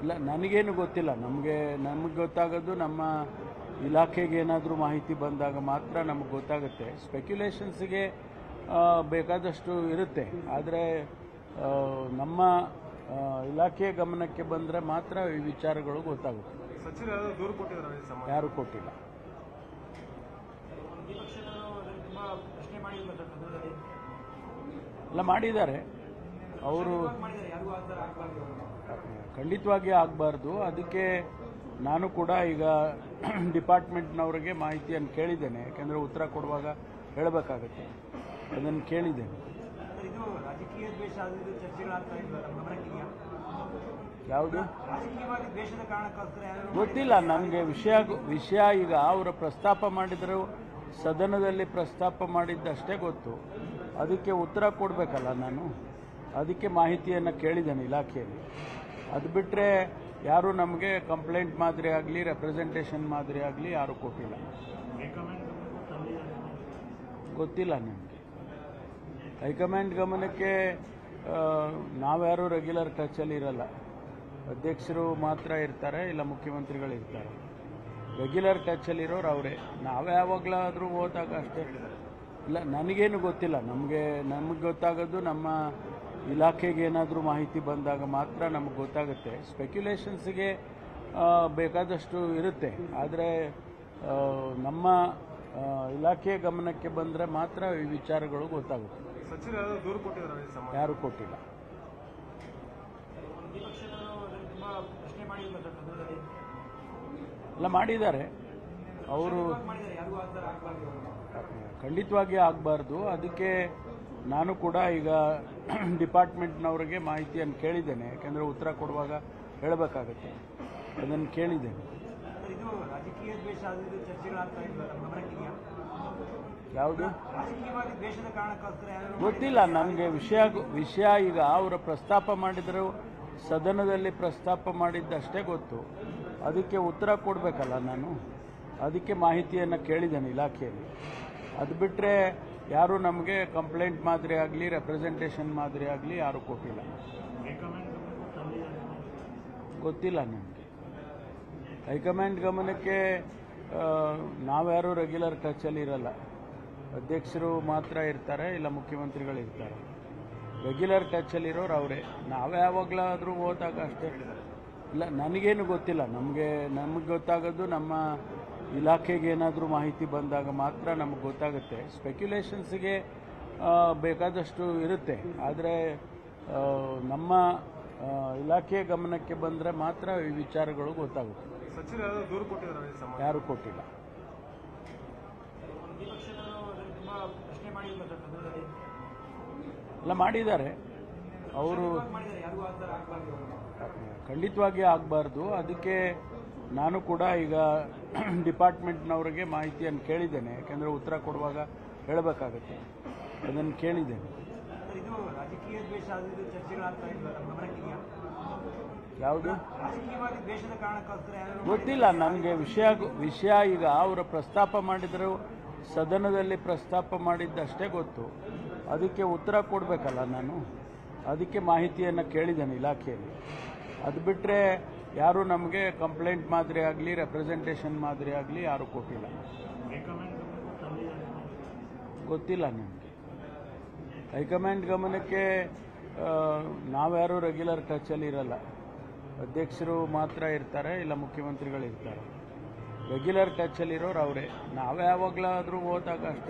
ಇಲ್ಲ, ನನಗೇನು ಗೊತ್ತಿಲ್ಲ. ನಮಗೆ ಗೊತ್ತಾಗೋದು ನಮ್ಮ ಇಲಾಖೆಗೆ ಏನಾದರೂ ಮಾಹಿತಿ ಬಂದಾಗ ಮಾತ್ರ ನಮಗೆ ಗೊತ್ತಾಗುತ್ತೆ. ಸ್ಪೆಕ್ಯುಲೇಷನ್ಸ್ಗೆ ಬೇಕಾದಷ್ಟು ಇರುತ್ತೆ, ಆದರೆ ನಮ್ಮ ಇಲಾಖೆಯ ಗಮನಕ್ಕೆ ಬಂದರೆ ಮಾತ್ರ ಈ ವಿಚಾರಗಳು ಗೊತ್ತಾಗುತ್ತೆ. ಸಚಿವರು ದೂರು ಕೊಟ್ಟಿದ್ದಾರೆ, ಯಾರೂ ಕೊಟ್ಟಿಲ್ಲ. ಎಲ್ಲ ಮಾಡಿದ್ದಾರೆ ಅವರು, ಖಂಡಿತವಾಗಿ ಆಗಬಾರ್ದು. ಅದಕ್ಕೆ ನಾನು ಕೂಡ ಈಗ ಡಿಪಾರ್ಟ್ಮೆಂಟ್ನವರಿಗೆ ಮಾಹಿತಿಯನ್ನು ಕೇಳಿದ್ದೇನೆ. ಯಾಕೆಂದರೆ ಉತ್ತರ ಕೊಡುವಾಗ ಹೇಳಬೇಕಾಗತ್ತೆ, ಅದನ್ನು ಕೇಳಿದ್ದೇನೆ. ರಾಜಕೀಯ ದ್ವೇಷ ಚರ್ಚೆಗಳಾಗ್ತಾ ಇದ್ದಾರೆ, ಯಾವುದು ರಾಜಕೀಯವಾಗಿ ದ್ವೇಷದ ಕಾರಣಕ್ಕೋಸ್ಕರ ಗೊತ್ತಿಲ್ಲ ನನಗೆ. ವಿಷಯ ಈಗ ಅವರು ಪ್ರಸ್ತಾಪ ಮಾಡಿದರು, ಸದನದಲ್ಲಿ ಪ್ರಸ್ತಾಪ ಮಾಡಿದ್ದಷ್ಟೇ ಗೊತ್ತು. ಅದಕ್ಕೆ ಉತ್ತರ ಕೊಡಬೇಕಲ್ಲ ನಾನು, ಅದಕ್ಕೆ ಮಾಹಿತಿಯನ್ನು ಕೇಳಿದ್ದೇನೆ ಇಲಾಖೆಯಲ್ಲಿ. ಅದು ಬಿಟ್ಟರೆ ಯಾರೂ ನಮಗೆ ಕಂಪ್ಲೇಂಟ್ ಮಾದರಿ ಆಗಲಿ ರೆಪ್ರೆಸೆಂಟೇಷನ್ ಮಾದರಿ ಆಗಲಿ ಯಾರೂ ಕೊಟ್ಟಿಲ್ಲ. ಗೊತ್ತಿಲ್ಲ ನನಗೆ. ಹೈಕಮಾಂಡ್ ಗಮನಕ್ಕೆ ನಾವ್ಯಾರೂ ರೆಗ್ಯುಲರ್ ಟಚಲ್ಲಿ ಇರಲ್ಲ. ಅಧ್ಯಕ್ಷರು ಮಾತ್ರ ಇರ್ತಾರೆ, ಇಲ್ಲ ಮುಖ್ಯಮಂತ್ರಿಗಳು ಇರ್ತಾರೆ. ರೆಗ್ಯುಲರ್ ಟಚಲ್ಲಿರೋರು ಅವರೇ. ನಾವು ಯಾವಾಗಲಾದರೂ ಹೋದಾಗ ಅಷ್ಟೇ. ಇಲ್ಲ, ನನಗೇನು ಗೊತ್ತಿಲ್ಲ. ನಮಗೆ ಗೊತ್ತಾಗೋದು ನಮ್ಮ ಇಲಾಖೆಗೆ ಏನಾದರೂ ಮಾಹಿತಿ ಬಂದಾಗ ಮಾತ್ರ ನಮಗೆ ಗೊತ್ತಾಗುತ್ತೆ. ಸ್ಪೆಕ್ಯುಲೇಷನ್ಸ್ಗೆ ಬೇಕಾದಷ್ಟು ಇರುತ್ತೆ, ಆದರೆ ನಮ್ಮ ಇಲಾಖೆಯ ಗಮನಕ್ಕೆ ಬಂದರೆ ಮಾತ್ರ ಈ ವಿಚಾರಗಳು ಗೊತ್ತಾಗುತ್ತೆ. ಸಚಿವರು ದೂರು ಕೊಟ್ಟಿದ್ದಾರೆ, ಯಾರೂ ಕೊಟ್ಟಿಲ್ಲ. ಎಲ್ಲ ಮಾಡಿದ್ದಾರೆ ಅವರು, ಖಂಡಿತವಾಗಿ ಆಗಬಾರ್ದು. ಅದಕ್ಕೆ ನಾನು ಕೂಡ ಈಗ ಡಿಪಾರ್ಟ್ಮೆಂಟ್ನವರಿಗೆ ಮಾಹಿತಿಯನ್ನು ಕೇಳಿದ್ದೇನೆ. ಯಾಕೆಂದರೆ ಉತ್ತರ ಕೊಡುವಾಗ ಹೇಳಬೇಕಾಗತ್ತೆ, ಅದನ್ನು ಕೇಳಿದ್ದೇನೆ. ರಾಜಕೀಯ ದ್ವೇಷ ಚರ್ಚೆಗಳಾಗ್ತಾ ಇದ್ದಾರೆ, ಯಾವುದು ರಾಜಕೀಯವಾಗಿ ದ್ವೇಷದ ಕಾರಣಕ್ಕೋಸ್ಕರ ಗೊತ್ತಿಲ್ಲ ನನಗೆ. ವಿಷಯ ಈಗ ಅವರು ಪ್ರಸ್ತಾಪ ಮಾಡಿದರು, ಸದನದಲ್ಲಿ ಪ್ರಸ್ತಾಪ ಮಾಡಿದ್ದಷ್ಟೇ ಗೊತ್ತು. ಅದಕ್ಕೆ ಉತ್ತರ ಕೊಡಬೇಕಲ್ಲ ನಾನು, ಅದಕ್ಕೆ ಮಾಹಿತಿಯನ್ನು ಕೇಳಿದ್ದೇನೆ ಇಲಾಖೆಯಲ್ಲಿ. ಅದು ಬಿಟ್ಟರೆ ಯಾರೂ ನಮಗೆ ಕಂಪ್ಲೇಂಟ್ ಮಾದರಿ ಆಗಲಿ ರೆಪ್ರೆಸೆಂಟೇಷನ್ ಮಾದರಿ ಆಗಲಿ ಯಾರೂ ಕೊಟ್ಟಿಲ್ಲ. ಗೊತ್ತಿಲ್ಲ ನನಗೆ. ಹೈಕಮಾಂಡ್ ಗಮನಕ್ಕೆ ನಾವ್ಯಾರೂ ರೆಗ್ಯುಲರ್ ಟಚಲ್ಲಿ ಇರಲ್ಲ. ಅಧ್ಯಕ್ಷರು ಮಾತ್ರ ಇರ್ತಾರೆ, ಇಲ್ಲ ಮುಖ್ಯಮಂತ್ರಿಗಳು ಇರ್ತಾರೆ. ರೆಗ್ಯುಲರ್ ಟಚಲ್ಲಿರೋರು ಅವರೇ. ನಾವು ಯಾವಾಗಲಾದರೂ ಹೋದಾಗ ಅಷ್ಟೇ. ಇಲ್ಲ, ನನಗೇನು ಗೊತ್ತಿಲ್ಲ. ನಮಗೆ ಗೊತ್ತಾಗೋದು ನಮ್ಮ ಇಲಾಖೆಗೆ ಏನಾದರೂ ಮಾಹಿತಿ ಬಂದಾಗ ಮಾತ್ರ ನಮಗೆ ಗೊತ್ತಾಗುತ್ತೆ. ಸ್ಪೆಕ್ಯುಲೇಷನ್ಸ್ಗೆ ಬೇಕಾದಷ್ಟು ಇರುತ್ತೆ, ಆದರೆ ನಮ್ಮ ಇಲಾಖೆಯ ಗಮನಕ್ಕೆ ಬಂದರೆ ಮಾತ್ರ ಈ ವಿಚಾರಗಳು ಗೊತ್ತಾಗುತ್ತೆ. ಸಚಿವರು ದೂರು ಕೊಟ್ಟಿದ್ದಾರೆ, ಯಾರೂ ಕೊಟ್ಟಿಲ್ಲ. ಎಲ್ಲ ಮಾಡಿದ್ದಾರೆ ಅವರು, ಖಂಡಿತವಾಗಿ ಆಗಬಾರ್ದು. ಅದಕ್ಕೆ ನಾನು ಕೂಡ ಈಗ ಡಿಪಾರ್ಟ್ಮೆಂಟ್ನವರಿಗೆ ಮಾಹಿತಿಯನ್ನು ಕೇಳಿದ್ದೇನೆ. ಯಾಕೆಂದರೆ ಉತ್ತರ ಕೊಡುವಾಗ ಹೇಳಬೇಕಾಗತ್ತೆ, ಅದನ್ನು ಕೇಳಿದ್ದೇನೆ. ರಾಜಕೀಯ ದ್ವೇಷ ಚರ್ಚೆಗಳಾಗ್ತಾ ಇದ್ದಾರೆ, ಯಾವುದು ರಾಜಕೀಯವಾಗಿ ದ್ವೇಷದ ಕಾರಣಕ್ಕೋಸ್ಕರ ಗೊತ್ತಿಲ್ಲ ನನಗೆ. ವಿಷಯ ಈಗ ಅವರು ಪ್ರಸ್ತಾಪ ಮಾಡಿದರು, ಸದನದಲ್ಲಿ ಪ್ರಸ್ತಾಪ ಮಾಡಿದ್ದಷ್ಟೇ ಗೊತ್ತು. ಅದಕ್ಕೆ ಉತ್ತರ ಕೊಡಬೇಕಲ್ಲ ನಾನು, ಅದಕ್ಕೆ ಮಾಹಿತಿಯನ್ನು ಕೇಳಿದ್ದೇನೆ ಇಲಾಖೆಯಲ್ಲಿ. ಅದು ಬಿಟ್ಟರೆ ಯಾರೂ ನಮಗೆ ಕಂಪ್ಲೇಂಟ್ ಮಾದರಿ ಆಗಲಿ ರೆಪ್ರೆಸೆಂಟೇಷನ್ ಮಾದರಿ ಆಗಲಿ ಯಾರೂ ಕೊಟ್ಟಿಲ್ಲ. ಗೊತ್ತಿಲ್ಲ ನನಗೆ. ಹೈಕಮಾಂಡ್ ಗಮನಕ್ಕೆ ನಾವ್ಯಾರೂ ರೆಗ್ಯುಲರ್ ಟಚಲ್ಲಿ ಇರಲ್ಲ. ಅಧ್ಯಕ್ಷರು ಮಾತ್ರ ಇರ್ತಾರೆ, ಇಲ್ಲ ಮುಖ್ಯಮಂತ್ರಿಗಳು ಇರ್ತಾರೆ. ರೆಗ್ಯುಲರ್ ಟಚಲ್ಲಿರೋರು ಅವರೇ. ನಾವು ಯಾವಾಗಲಾದರೂ ಹೋದಾಗ ಅಷ್ಟೇ.